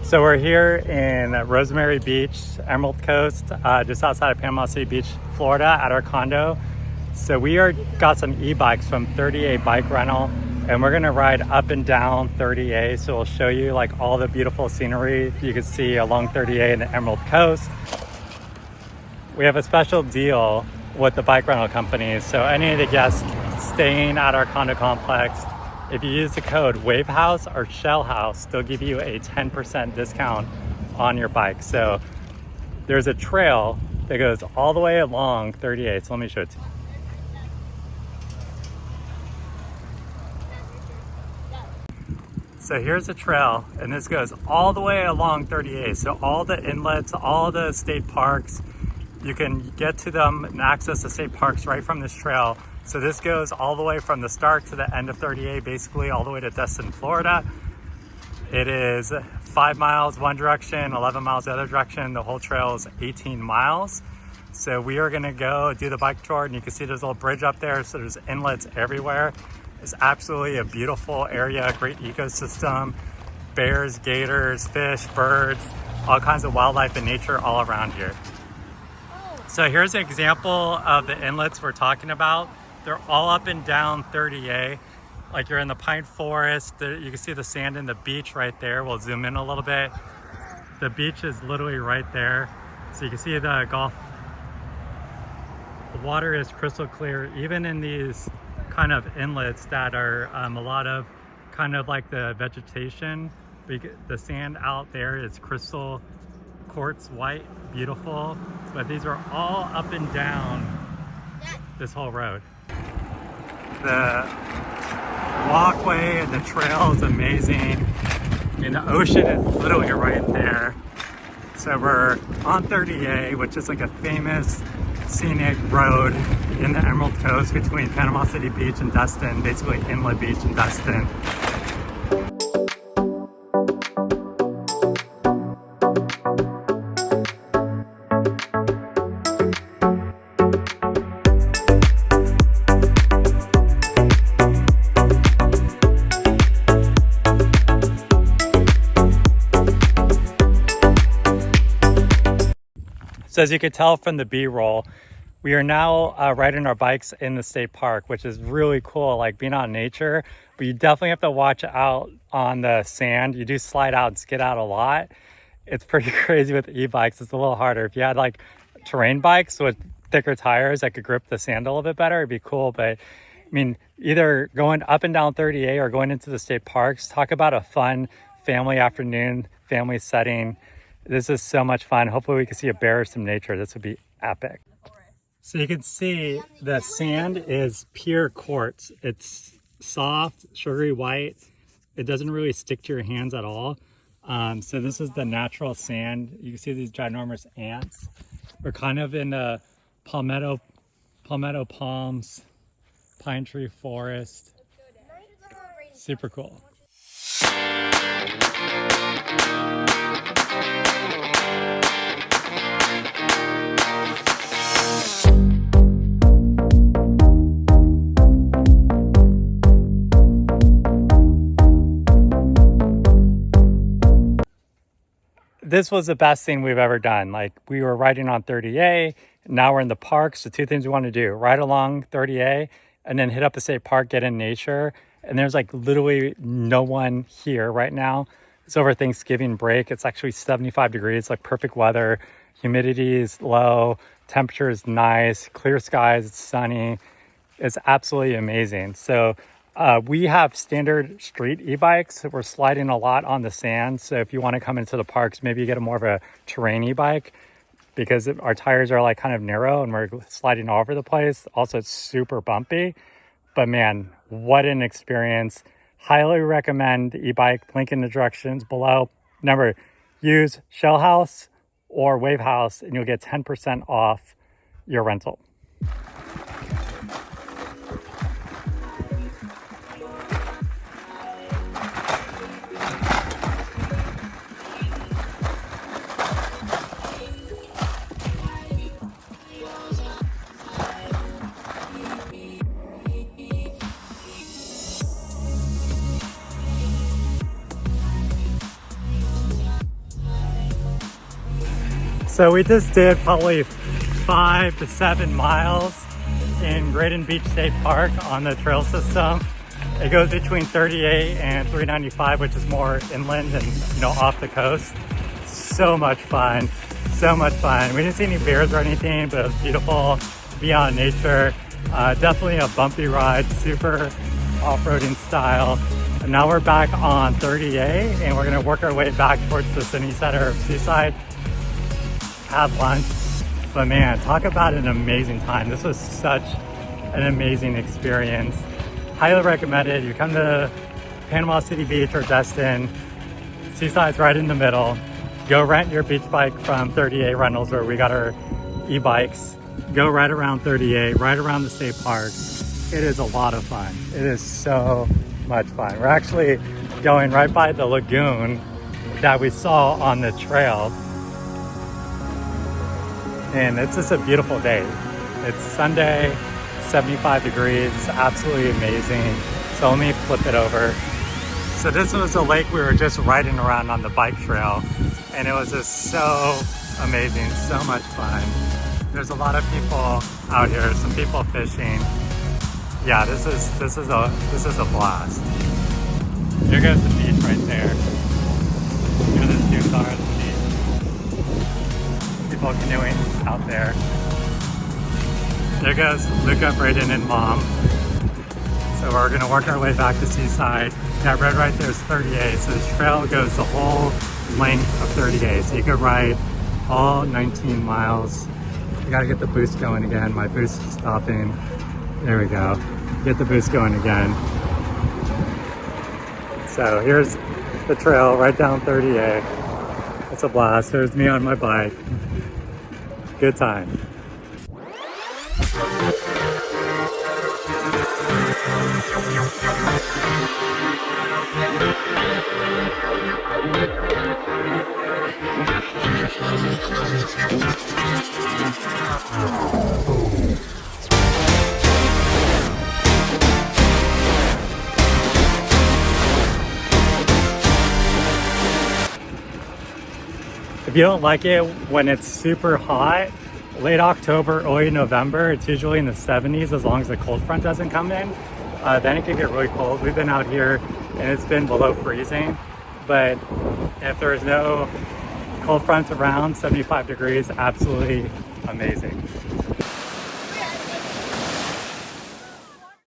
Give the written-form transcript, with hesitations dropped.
So we're here in Rosemary Beach, Emerald Coast, just outside of Panama City Beach, Florida at our condo. So we got some e-bikes from 30A Bike Rental, and we're gonna ride up and down 30A. So we'll show you like all the beautiful scenery you can see along 30A in the Emerald Coast. We have a special deal with the bike rental companies. So any of the guests staying at our condo complex, if you use the code WAVEHOUSE or SHELLHOUSE, they'll give you a 10% discount on your bike. So there's a trail that goes all the way along 38. So let me show it to you. So here's a trail, and this goes all the way along 38. So all the inlets, all the state parks, you can get to them and access the state parks right from this trail. So this goes all the way from the start to the end of 38, basically all the way to Destin, Florida. It is 5 miles one direction, 11 miles the other direction. The whole trail is 18 miles. So we are gonna go do the bike tour, and you can see there's a little bridge up there. So there's inlets everywhere. It's absolutely a beautiful area, great ecosystem. Bears, gators, fish, birds, all kinds of wildlife and nature all around here. So here's an example of the inlets we're talking about. They're all up and down 30A. Like you're in the pine forest. You can see the sand in the beach right there. We'll zoom in a little bit. The beach is literally right there. So you can see the Gulf. The water is crystal clear, even in these kind of inlets that are a lot of kind of like the vegetation. The sand out there is crystal quartz white, beautiful. But these are all up and down this whole road. The walkway and the trail is amazing. And the ocean is literally right there. So we're on 30A, which is like a famous scenic road in the Emerald Coast between Panama City Beach and Destin, basically Inlet Beach and Destin. So as you can tell from the B-roll, we are now riding our bikes in the state park, which is really cool, like being out in nature. But you definitely have to watch out on the sand. You do slide out and skid out a lot. It's pretty crazy with e-bikes. It's a little harder. If you had like terrain bikes with thicker tires that could grip the sand a little bit better, it'd be cool. But I mean, either going up and down 30A or going into the state parks, talk about a fun family afternoon, family setting. This is so much fun. Hopefully we can see a bear or some nature. This would be epic. So you can see the sand is pure quartz. It's soft, sugary white. It doesn't really stick to your hands at all. So this is the natural sand. You can see these ginormous ants. We're kind of in the palmetto palms, pine tree forest. Super cool. This was the best thing we've ever done. Like we were riding on 30A, now we're in the parks. The two things we want to do, ride along 30A and then hit up the state park, get in nature. And there's like literally no one here right now. It's over Thanksgiving break. It's actually 75 degrees, like perfect weather. Humidity is low, temperature is nice, clear skies, it's sunny. It's absolutely amazing. So we have standard street e-bikes. We're sliding a lot on the sand. So if you want to come into the parks, maybe you get a more of a terrain e-bike because our tires are like kind of narrow and we're sliding all over the place. Also, it's super bumpy. But man, what an experience. Highly recommend the e-bike. Link in the directions below. Remember, use SHELLHOUSE or WAVEHOUSE and you'll get 10% off your rental. So we just did probably 5 to 7 miles in Grayton Beach State Park on the trail system. It goes between 38 and 395, which is more inland and, you know, off the coast. So much fun, so much fun. We didn't see any bears or anything, but it was beautiful to be out in nature. Definitely a bumpy ride, super off-roading style. And now we're back on 38 and we're gonna work our way back towards the city center of Seaside, have lunch. But man, talk about an amazing time. This was such an amazing experience. Highly recommended. You come to Panama City Beach or Destin, Seaside's right in the middle. Go rent your beach bike from 38 Rentals where we got our e-bikes. Go right around 38, right around the state park. It is a lot of fun. It is so much fun. We're actually going right by the lagoon that we saw on the trail. And it's just a beautiful day. It's Sunday, 75 degrees, it's absolutely amazing. So let me flip it over. So this was a lake we were just riding around on the bike trail, and it was just so amazing, so much fun. There's a lot of people out here, some people fishing. Yeah, this is a blast. Here goes the beach right there. Here the dunes are at the beach. People canoeing out there. There goes Luca, Brayden, and Mom. So we're gonna work our way back to Seaside. That road right there is 38, so this trail goes the whole length of 38. So you could ride all 19 miles. I gotta get the boost going again. My boost is stopping. There we go. Get the boost going again. So here's the trail right down 38. It's a blast. There's me on my bike. Good time. If you don't like it when it's super hot, late October, early November, it's usually in the 70s as long as the cold front doesn't come in. Then it can get really cold. We've been out here and it's been below freezing, but if there's no cold fronts around, 75 degrees, absolutely amazing.